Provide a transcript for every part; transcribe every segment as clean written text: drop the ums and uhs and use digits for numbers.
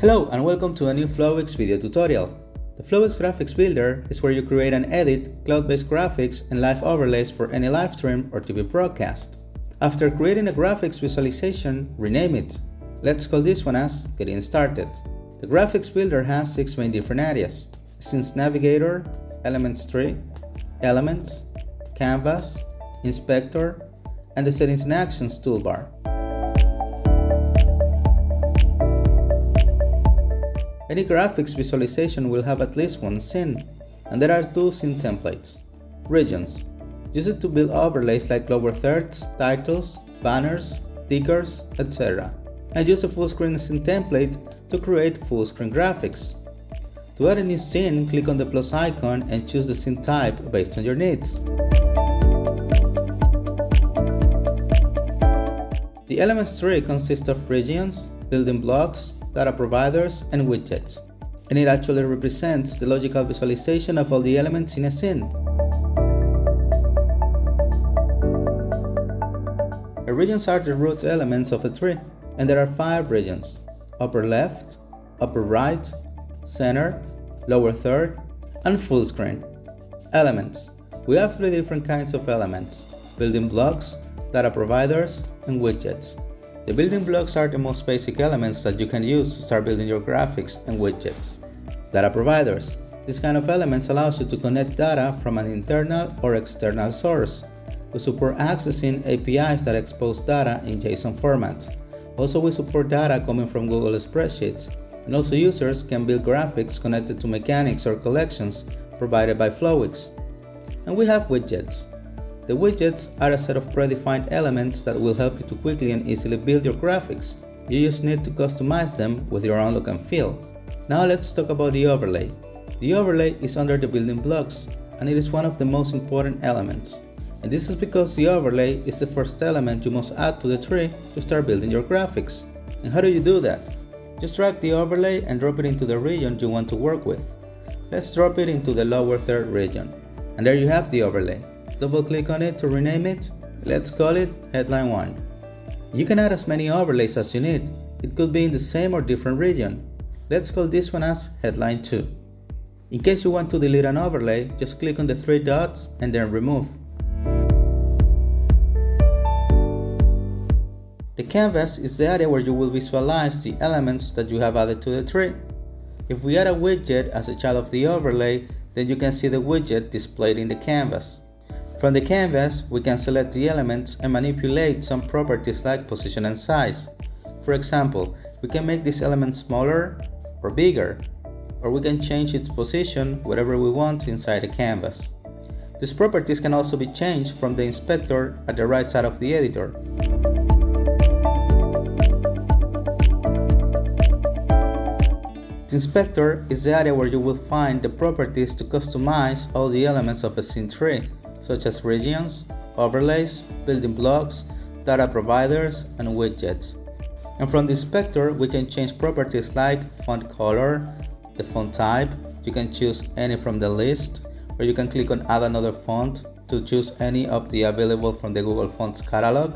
Hello and welcome to a new Flowix video tutorial. The Flowix Graphics Builder is where you create and edit cloud-based graphics and live overlays for any live stream or TV broadcast. After creating a graphics visualization, rename it. Let's call this one as Getting Started. The Graphics Builder has 6 main different areas: Scenes Navigator, Elements Tree, Elements, Canvas, Inspector, and the Settings and Actions toolbar. Any graphics visualization will have at least one scene, and there are 2 scene templates. Regions. Use it to build overlays like lower thirds, titles, banners, tickers, etc. And use a full screen scene template to create full screen graphics. To add a new scene, click on the plus icon and choose the scene type based on your needs. The Elements tree consists of regions, building blocks, data providers, and widgets, and it actually represents the logical visualization of all the elements in a scene. The regions are the root elements of a tree, and there are 5 regions: upper left, upper right, center, lower third, and full screen. Elements. We have 3 different kinds of elements: building blocks, data providers, and widgets. The building blocks are the most basic elements that you can use to start building your graphics and widgets. Data providers. This kind of elements allows you to connect data from an internal or external source. We support accessing APIs that expose data in JSON format. Also, we support data coming from Google Spreadsheets, and also users can build graphics connected to mechanics or collections provided by Flowix. And we have widgets. The widgets are a set of predefined elements that will help you to quickly and easily build your graphics. You just need to customize them with your own look and feel. Now let's talk about the overlay. The overlay is under the building blocks, and it is one of the most important elements. And this is because the overlay is the first element you must add to the tree to start building your graphics. And how do you do that? Just drag the overlay and drop it into the region you want to work with. Let's drop it into the lower third region. And there you have the overlay. Double click on it to rename it. Let's call it Headline 1. You can add as many overlays as you need. It could be in the same or different region. Let's call this one as Headline 2. In case you want to delete an overlay, just click on the 3 dots and then remove. The canvas is the area where you will visualize the elements that you have added to the tree. If we add a widget as a child of the overlay, then you can see the widget displayed in the canvas. From the canvas, we can select the elements and manipulate some properties like position and size. For example, we can make this element smaller or bigger, or we can change its position wherever we want inside the canvas. These properties can also be changed from the inspector at the right side of the editor. The inspector is the area where you will find the properties to customize all the elements of a scene tree, such as regions, overlays, building blocks, data providers, and widgets. And from the inspector, we can change properties like font color, the font type. You can choose any from the list, or you can click on Add another font to choose any of the available from the Google Fonts catalog,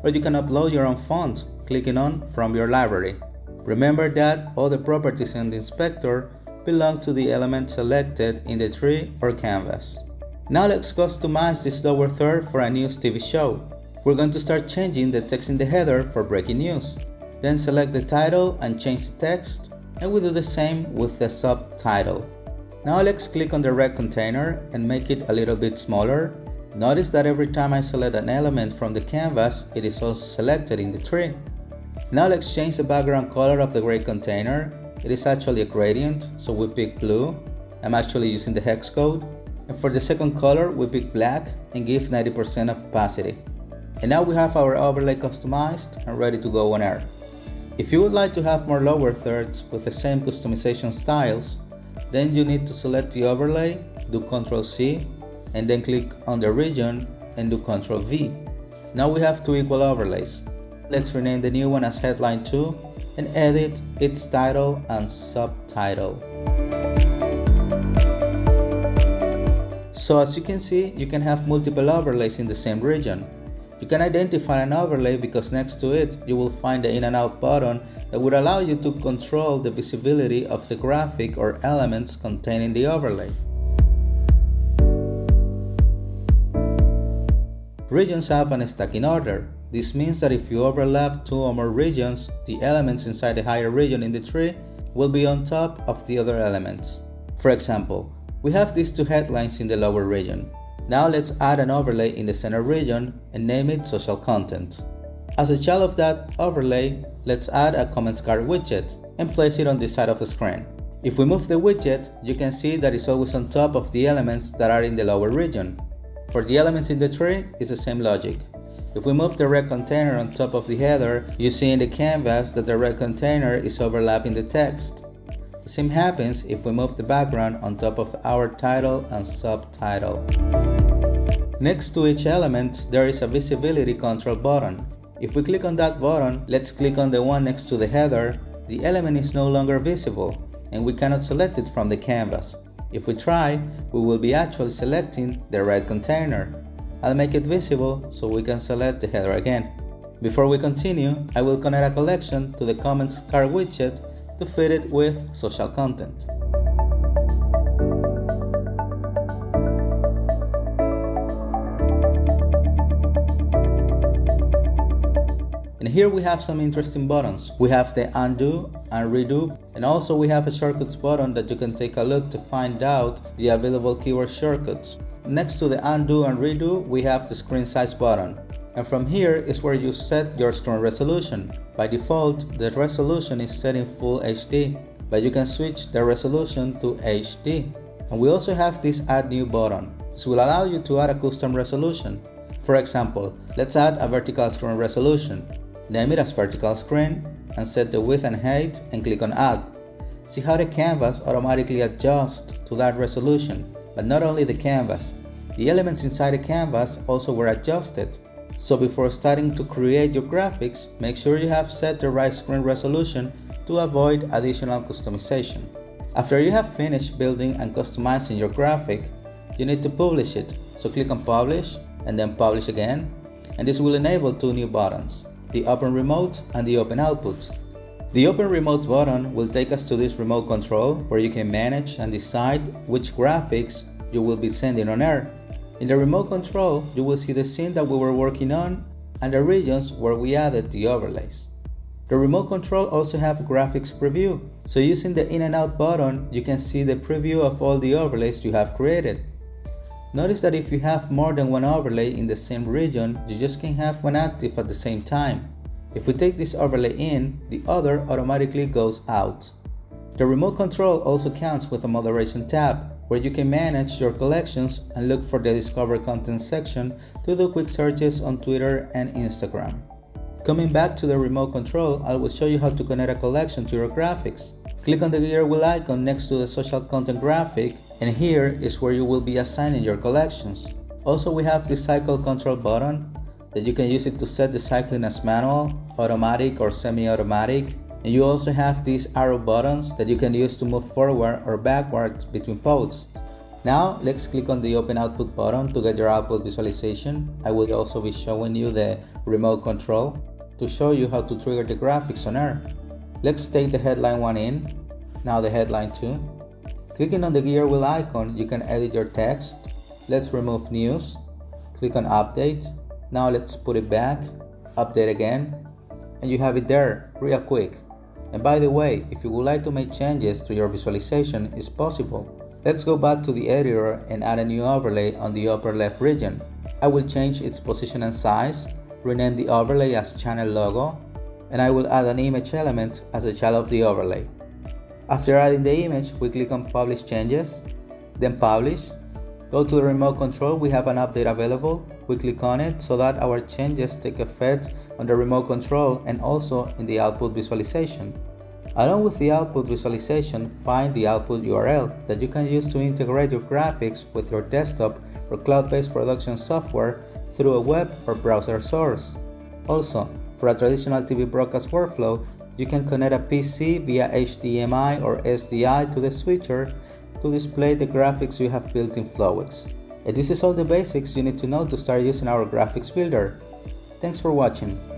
or you can upload your own font, clicking on From your library. Remember that all the properties in the inspector belong to the element selected in the tree or canvas. Now let's customize this lower third for a news TV show. We're going to start changing the text in the header for breaking news. Then select the title and change the text, and we do the same with the subtitle. Now let's click on the red container and make it a little bit smaller. Notice that every time I select an element from the canvas, it is also selected in the tree. Now let's change the background color of the gray container. It is actually a gradient, so we pick blue. I'm actually using the hex code. And for the second color, we pick black and give 90% of opacity. And now we have our overlay customized and ready to go on air. If you would like to have more lower thirds with the same customization styles, then you need to select the overlay, do Ctrl+C, and then click on the region and do Ctrl+V. Now we have 2 equal overlays. Let's rename the new one as Headline 2 and edit its title and subtitle. So as you can see, you can have multiple overlays in the same region. You can identify an overlay because next to it you will find the in and out button that would allow you to control the visibility of the graphic or elements contained in the overlay. Regions have an stacking order. This means that if you overlap two or more regions, the elements inside the higher region in the tree will be on top of the other elements. For example, we have these two headlines in the lower region. Now let's add an overlay in the center region and name it social content. As a child of that overlay, let's add a comments card widget and place it on this side of the screen. If we move the widget, you can see that it's always on top of the elements that are in the lower region. For the elements in the tree, it's the same logic. If we move the red container on top of the header, you see in the canvas that the red container is overlapping the text. The same happens if we move the background on top of our title and subtitle. Next to each element, there is a visibility control button. If we click on that button, let's click on the one next to the header, the element is no longer visible and we cannot select it from the canvas. If we try, we will be actually selecting the red container. I'll make it visible so we can select the header again. Before we continue, I will connect a collection to the comments card widget to fit it with social content. And here we have some interesting buttons. We have the undo and redo, and also we have a shortcuts button that you can take a look to find out the available keyword shortcuts. Next to the undo and redo, we have the screen size button. And from here is where you set your screen resolution. By default, the resolution is set in Full HD, but you can switch the resolution to HD. And we also have this Add New button. This will allow you to add a custom resolution. For example, let's add a vertical screen resolution. Name it as vertical screen and set the width and height and click on Add. See how the canvas automatically adjusts to that resolution. But not only the canvas, the elements inside the canvas also were adjusted. So before starting to create your graphics, make sure you have set the right screen resolution to avoid additional customization. After you have finished building and customizing your graphic, you need to publish it. So click on Publish and then Publish again, and this will enable two new buttons, the Open Remote and the Open Output. The Open Remote button will take us to this remote control where you can manage and decide which graphics you will be sending on air. In the remote control, you will see the scene that we were working on and the regions where we added the overlays. The remote control also have graphics preview, so using the in and out button, you can see the preview of all the overlays you have created. Notice that if you have more than one overlay in the same region, you just can't have one active at the same time. If we take this overlay in, the other automatically goes out. The remote control also counts with a moderation tab, where you can manage your collections and look for the Discover Content section to do quick searches on Twitter and Instagram. Coming back to the remote control, I will show you how to connect a collection to your graphics. Click on the gear wheel icon next to the social content graphic, and here is where you will be assigning your collections. Also, we have the cycle control button that you can use it to set the cycling as manual, automatic or semi-automatic. And you also have these arrow buttons that you can use to move forward or backwards between posts. Now let's click on the Open Output button to get your output visualization. I will also be showing you the remote control to show you how to trigger the graphics on air. Let's take the headline 1 in, now the headline 2. Clicking on the gear wheel icon, you can edit your text. Let's remove news. Click on Update. Now let's put it back, update again, and you have it there real quick. And by the way, if you would like to make changes to your visualization, it's possible. Let's go back to the editor and add a new overlay on the upper left region. I will change its position and size, rename the overlay as channel logo, and I will add an image element as a child of the overlay. After adding the image, we click on Publish Changes, then Publish. Go to the remote control, we have an update available. We click on it so that our changes take effect on the remote control and also in the output visualization. Along with the output visualization, find the output URL that you can use to integrate your graphics with your desktop or cloud-based production software through a web or browser source. Also, for a traditional TV broadcast workflow, you can connect a PC via HDMI or SDI to the switcher to display the graphics you have built in Flowix. And this is all the basics you need to know to start using our graphics builder. Thanks for watching.